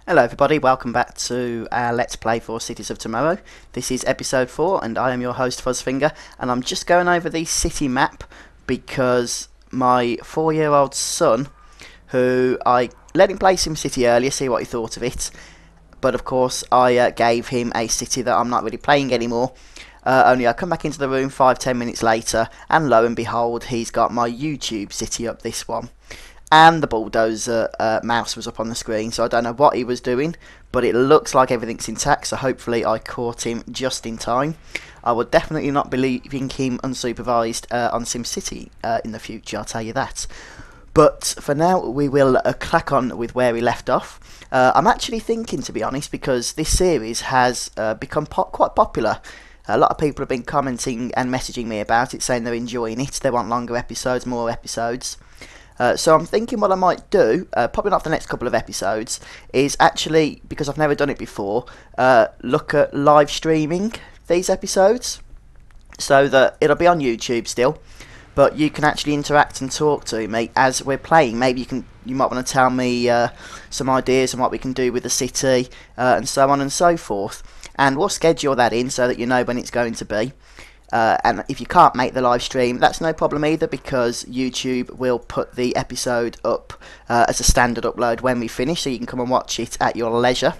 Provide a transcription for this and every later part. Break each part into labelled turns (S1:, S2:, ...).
S1: Hello everybody, welcome back to our Let's Play for Cities of Tomorrow. This is episode 4 and I am your host Fuzzfinger, and I'm just going over the city map because my 4-year-old son, who I let him play Simcity earlier, see what he thought of it, but of course I gave him a city that I'm not really playing anymore. Only I come back into the room 5-10 minutes later and lo and behold he's got my YouTube city up, this one. And the bulldozer mouse was up on the screen, so I don't know what he was doing, but it looks like everything's intact, so hopefully I caught him just in time. I would definitely not be leaving him unsupervised on SimCity in the future, I'll tell you that. But for now, we will crack on with where we left off. I'm actually thinking, to be honest, because this series has become quite popular. A lot of people have been commenting and messaging me about it, saying they're enjoying it, they want longer episodes, more episodes. So I'm thinking what I might do, probably not for the next couple of episodes, is actually, because I've never done it before, look at live streaming these episodes, so that it'll be on YouTube still, but you can actually interact and talk to me as we're playing. Maybe you might want to tell me some ideas on what we can do with the city, and so on and so forth, and we'll schedule that in so that you know when it's going to be. And if you can't make the live stream, that's no problem either, because YouTube will put the episode up as a standard upload when we finish, so you can come and watch it at your leisure.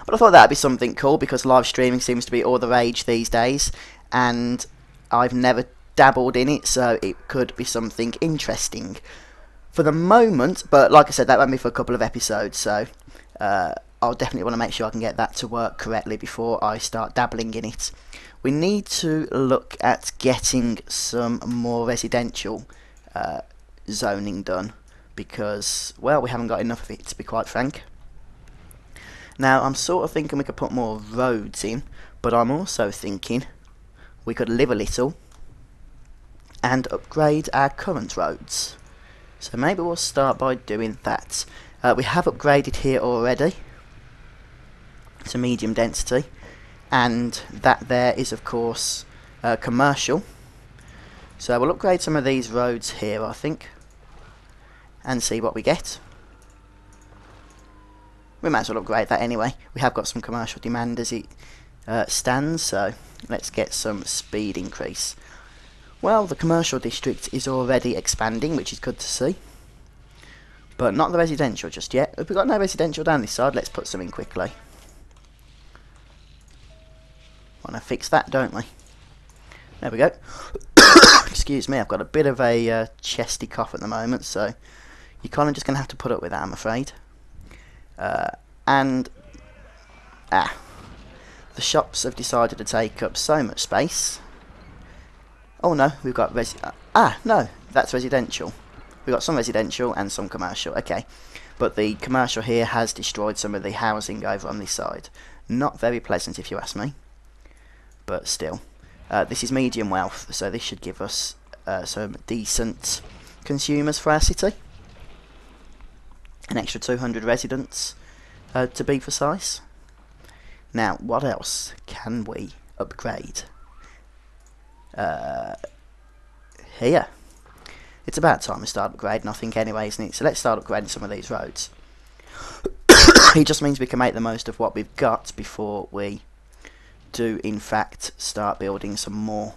S1: But I thought that would be something cool, because live streaming seems to be all the rage these days, and I've never dabbled in it, so it could be something interesting for the moment. But like I said, that won't be for a couple of episodes, so I'll definitely want to make sure I can get that to work correctly before I start dabbling in it. We need to look at getting some more residential zoning done, because, well, we haven't got enough of it, to be quite frank. Now, I'm sort of thinking we could put more roads in, but I'm also thinking we could live a little and upgrade our current roads. So maybe we'll start by doing that. We have upgraded here already to medium density, and that there is of course commercial, so we'll upgrade some of these roads here, I think, and see what we get. We might as well upgrade that anyway. We have got some commercial demand as it stands, so let's get some speed increase. Well, the commercial district is already expanding, which is good to see, but not the residential just yet. If we've got no residential down this side, let's put some in quickly. Want to fix that, don't we? There we go. Excuse me, I've got a bit of a chesty cough at the moment, so you're kind of just going to have to put up with that, I'm afraid. The shops have decided to take up so much space. Oh no, we've got no, that's residential. We've got some residential and some commercial, okay. But the commercial here has destroyed some of the housing over on this side. Not very pleasant, if you ask me. But still, this is medium wealth, so this should give us some decent consumers for our city. An extra 200 residents, to be precise. Now, what else can we upgrade? Here. It's about time we start upgrading, I think, anyway, isn't it? So let's start upgrading some of these roads. It just means we can make the most of what we've got before we do in fact start building some more.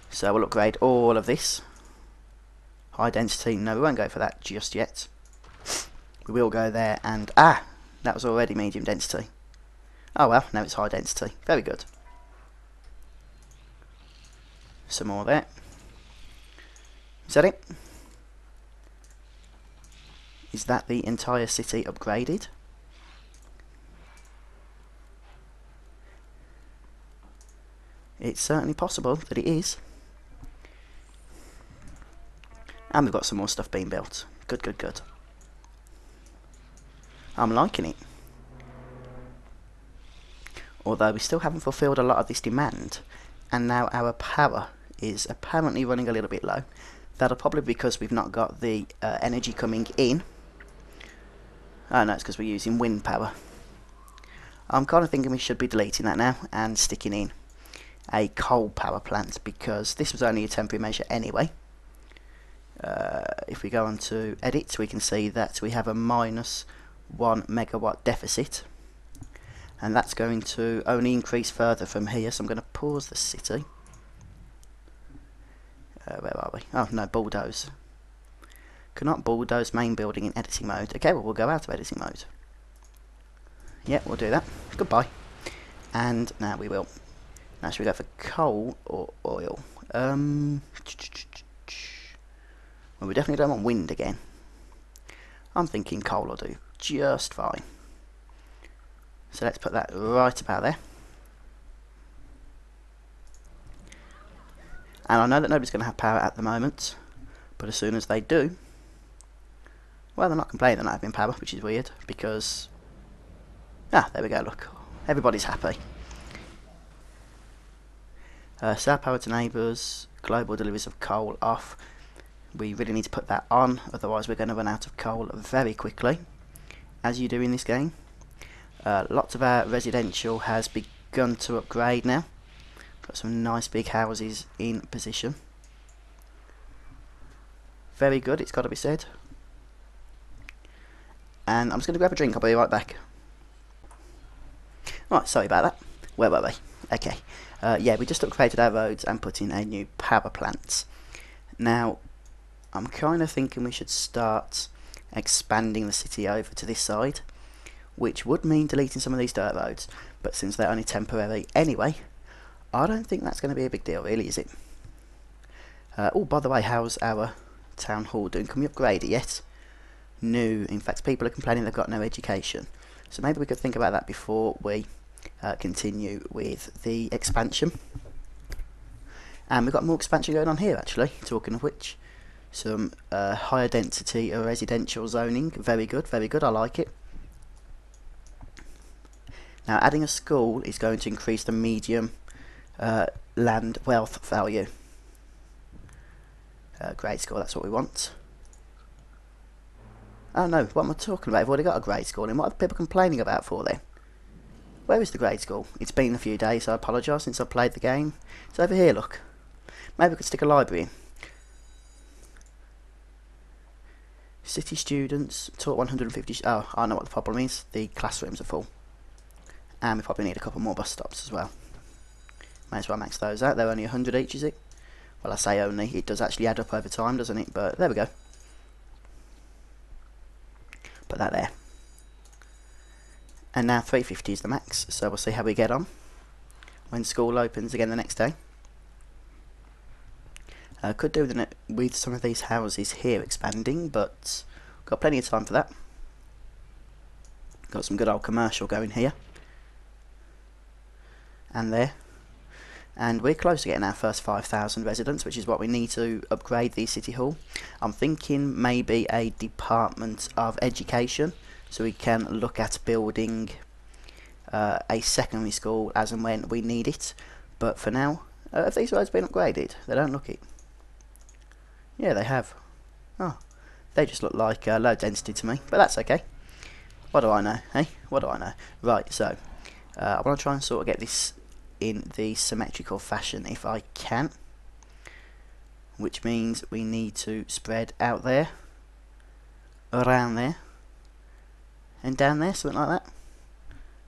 S1: So we'll upgrade all of this. High density, no, we won't go for that just yet. We will go there and that was already medium density. Oh well, now it's high density. Very good. Some more there. Is that it? Is that the entire city upgraded? It's certainly possible that it is. And we've got some more stuff being built. Good, good, good. I'm liking it. Although we still haven't fulfilled a lot of this demand, and now our power is apparently running a little bit low. That'll probably be because we've not got the energy coming in. Oh no, it's because we're using wind power. I'm kind of thinking we should be deleting that now and sticking in a coal power plant, because this was only a temporary measure anyway. If we go on to edit, we can see that we have a minus 1 megawatt deficit, and that's going to only increase further from here. So I'm going to pause the city. Where are we? Oh no, bulldoze. Cannot bulldoze main building in editing mode. Okay, well we'll go out of editing mode. Yeah, we'll do that. Goodbye. And now we will. Now should we go for coal or oil? Well, we definitely don't want wind again. I'm thinking coal will do just fine. So let's put that right about there. And I know that nobody's going to have power at the moment, but as soon as they do, well, they're not complaining they're not having power, which is weird, because... Ah, there we go, look. Everybody's happy. Sell power to neighbours, global deliveries of coal off. We really need to put that on, otherwise we're going to run out of coal very quickly, as you do in this game. Lots of our residential has begun to upgrade now. Got some nice big houses in position. Very good, it's got to be said. And I'm just going to grab a drink, I'll be right back. Right, sorry about that. Where were we? Okay. Yeah, we just upgraded our roads and put in a new power plant. Now, I'm kind of thinking we should start expanding the city over to this side, which would mean deleting some of these dirt roads, but since they're only temporary anyway, I don't think that's going to be a big deal, really, is it? Oh, by the way, how's our town hall doing? Can we upgrade it yet? No, in fact, people are complaining they've got no education. So maybe we could think about that before we continue with the expansion. And we've got more expansion going on here, actually, talking of which. Some higher density residential zoning. Very good, I like it. Now, adding a school is going to increase the medium land wealth value. Grade school, that's what we want. Oh no, what am I talking about? I've already got a grade school, and what are people complaining about for then? Where is the grade school? It's been a few days, so I apologise since I played the game. It's over here, look. Maybe we could stick a library in. City students taught 150. Oh, I know what the problem is. The classrooms are full. And we probably need a couple more bus stops as well. May as well max those out. They're only 100 each, is it? Well, I say only. It does actually add up over time, doesn't it? But there we go. Put that there. And now 350 is the max, so we'll see how we get on when school opens again the next day. Could do with some of these houses here expanding, but got plenty of time for that. Got some good old commercial going here. And there. And we're close to getting our first 5,000 residents, which is what we need to upgrade the City Hall. I'm thinking maybe a Department of Education, so we can look at building a secondary school as and when we need it. But for now, have these roads been upgraded? They don't look it. Yeah, they have. Oh, they just look like low density to me, but that's okay. What do I know, eh? What do I know? Right, so I want to try and sort of get this in the symmetrical fashion if I can, which means we need to spread out there, around there, and down there, something like that.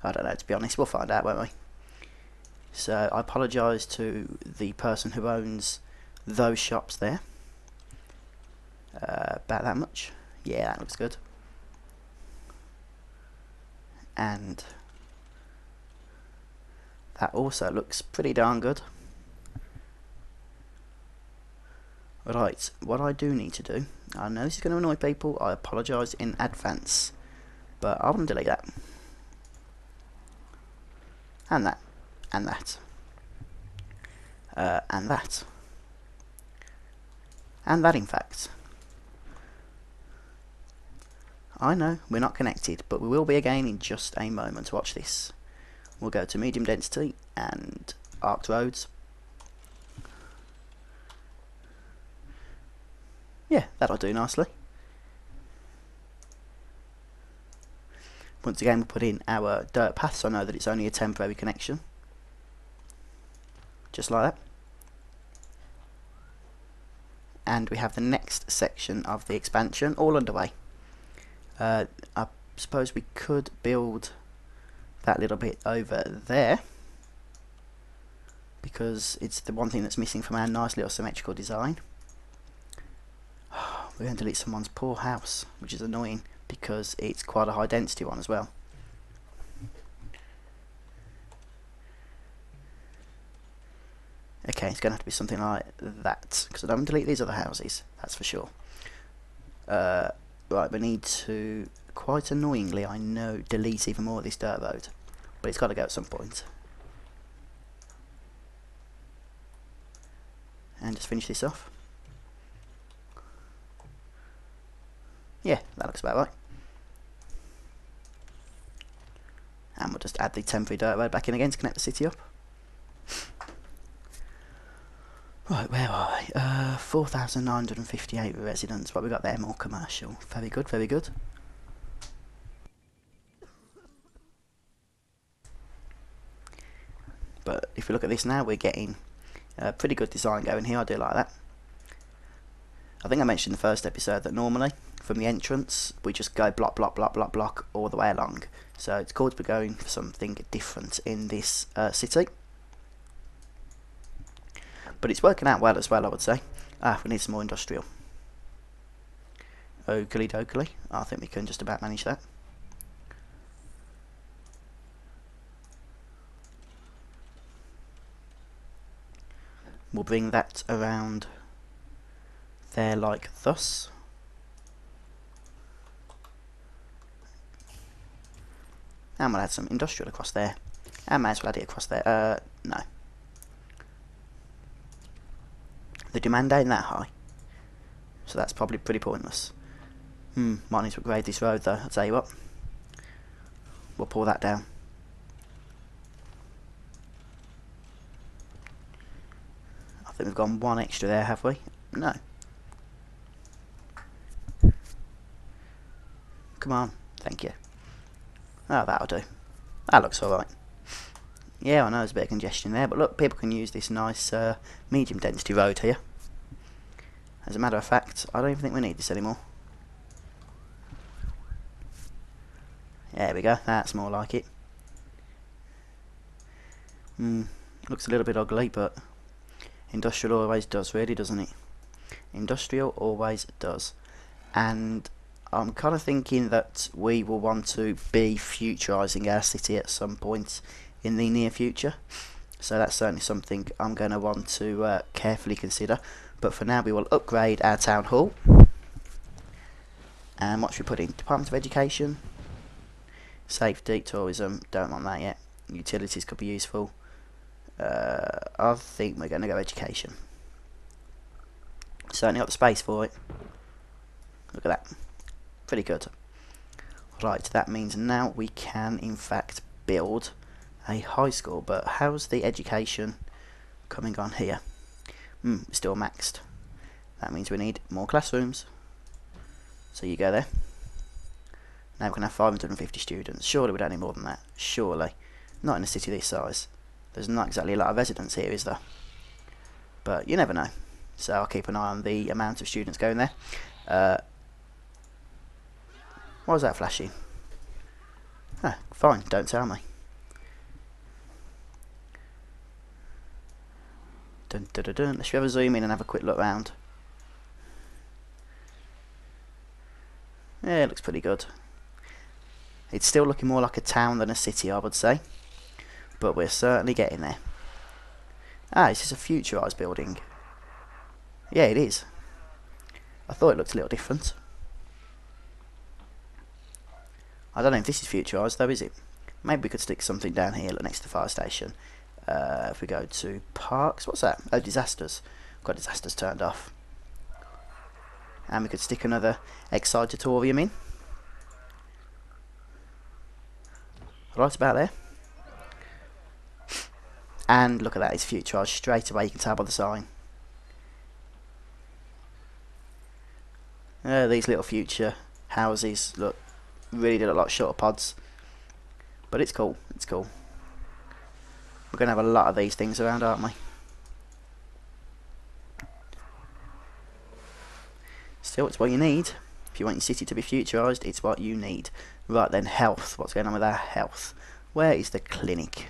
S1: I don't know, to be honest, we'll find out, won't we? So I apologise to the person who owns those shops there. About that much. Yeah, that looks good. And that also looks pretty darn good. Right, what I do need to do, I know this is going to annoy people, I apologise in advance, but I want to delete that. And that. And that. And that. And that, in fact. I know, we're not connected, but we will be again in just a moment. Watch this. We'll go to medium density and arced roads. Yeah, that'll do nicely. Once again, we'll put in our dirt path, so I know that it's only a temporary connection. Just like that. And we have the next section of the expansion all underway. I suppose we could build that little bit over there, because it's the one thing that's missing from our nice little symmetrical design. We're going to delete someone's poor house, which is annoying because it's quite a high density one as well. Okay, it's going to have to be something like that, because I don't want to delete these other houses, that's for sure. Right, we need to, quite annoyingly I know, delete even more of this dirt road, but it's got to go at some point. And just finish this off. Yeah, that looks about right. And we'll just add the temporary dirt road back in again to connect the city up. Right, where are we? 4,958 residents. What we got there? More commercial. Very good, very good. But if we look at this now, we're getting a pretty good design going here. I do like that. I think I mentioned in the first episode that normally from the entrance we just go block, block, block, block, block all the way along. So it's cool to be going for something different in this city. But it's working out well as well, I would say. We need some more industrial. Oakley dokley. I think we can just about manage that. We'll bring that around there like thus. And we'll add some industrial across there. And may as well add it across there. No. The demand ain't that high, so that's probably pretty pointless. Might need to upgrade this road though, I'll tell you what. We'll pull that down. I think we've gone one extra there, have we? No. Come on, thank you. Oh, that'll do. That looks alright. Yeah, I know there's a bit of congestion there, but look, people can use this nice medium density road here. As a matter of fact, I don't even think we need this anymore. There we go, that's more like it. Looks a little bit ugly, but industrial always does, really, doesn't it? Industrial always does. And I'm kind of thinking that we will want to be futurising our city at some point in the near future, so that's certainly something I'm going to want to carefully consider. But for now we will upgrade our town hall. And what should we put in? Department of Education, Safety, Tourism, don't want that yet. Utilities could be useful. I think we're going to go Education. Certainly got the space for it. Look at that, pretty good. Right, that means now we can in fact build a high school, but how's the education coming on here? Still maxed. That means we need more classrooms. So you go there. Now we can have 550 students. Surely we don't need more than that. Surely. Not in a city this size. There's not exactly a lot of residents here, is there? But you never know. So I'll keep an eye on the amount of students going there. What was that flashing? Fine, don't tell me. Dun, dun, dun, dun. Let's have a zoom in and have a quick look round. Yeah, it looks pretty good. It's still looking more like a town than a city, I would say, but we're certainly getting there. Is this a futurised building? Yeah, it is. I thought it looked a little different. I don't know if this is futurised though, is it? Maybe we could stick something down here next to the fire station. If we go to parks, what's that? Oh, disasters. Got disasters turned off. And we could stick another excitatorium in. Right about there. And look at that, it's futurised straight away, you can tell by the sign. These little future houses look really do look like shutter pods. But it's cool, it's cool. We're going to have a lot of these things around, aren't we? Still, it's what you need. If you want your city to be futurised, it's what you need. Right then, health. What's going on with our health? Where is the clinic?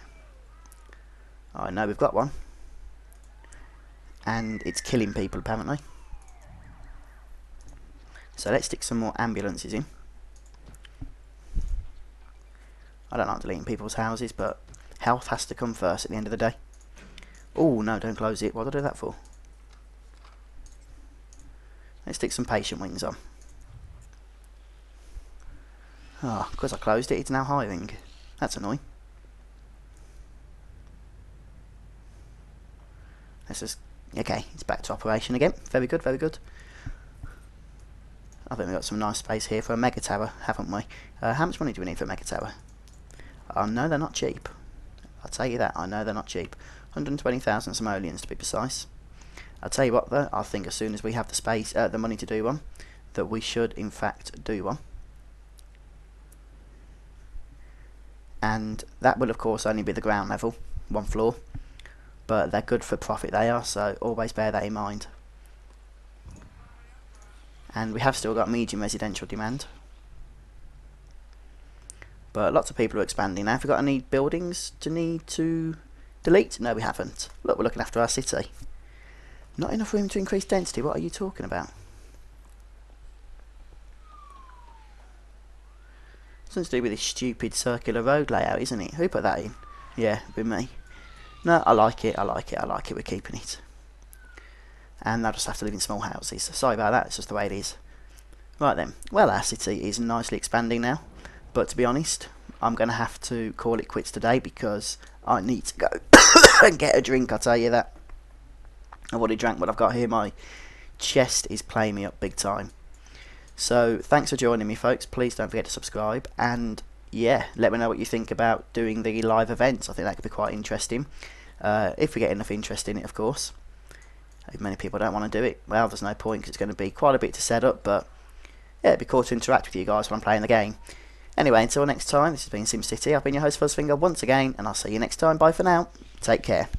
S1: I know we've got one. And it's killing people apparently. So let's stick some more ambulances in. I don't like deleting people's houses, but health has to come first at the end of the day. Oh no, don't close it. What did I do that for? Let's stick some patient wings on. Ah, because I closed it, it's now hiring. That's annoying. Let's just... Okay, it's back to operation again. Very good, very good. I think we've got some nice space here for a mega tower, haven't we? How much money do we need for a mega tower? I know they're not cheap. I'll tell you that, I know they're not cheap. 120,000 simoleons to be precise. I'll tell you what though, I think as soon as we have the space, the money to do one, that we should in fact do one. And that will of course only be the ground level, one floor, but they're good for profit they are, so always bear that in mind. And we have still got medium residential demand, but lots of people are expanding now. Have we got any buildings to need to delete? No, we haven't. Look, we're looking after our city. Not enough room to increase density, what are you talking about? Something to do with this stupid circular road layout, isn't it? Who put that in? Yeah, with me. No, I like it, I like it, I like it, we're keeping it. And they'll just have to live in small houses. Sorry about that, it's just the way it is. Right then, well our city is nicely expanding now. But to be honest, I'm going to have to call it quits today because I need to go and get a drink, I'll tell you that. I've already drank what I've got here, my chest is playing me up big time. So thanks for joining me folks, please don't forget to subscribe, and yeah, let me know what you think about doing the live events. I think that could be quite interesting, if we get enough interest in it of course. If many people don't want to do it, well there's no point because it's going to be quite a bit to set up, but yeah, it'd be cool to interact with you guys while I'm playing the game. Anyway, until next time, this has been Simcity, I've been your host Fuzzfinger once again, and I'll see you next time, bye for now, take care.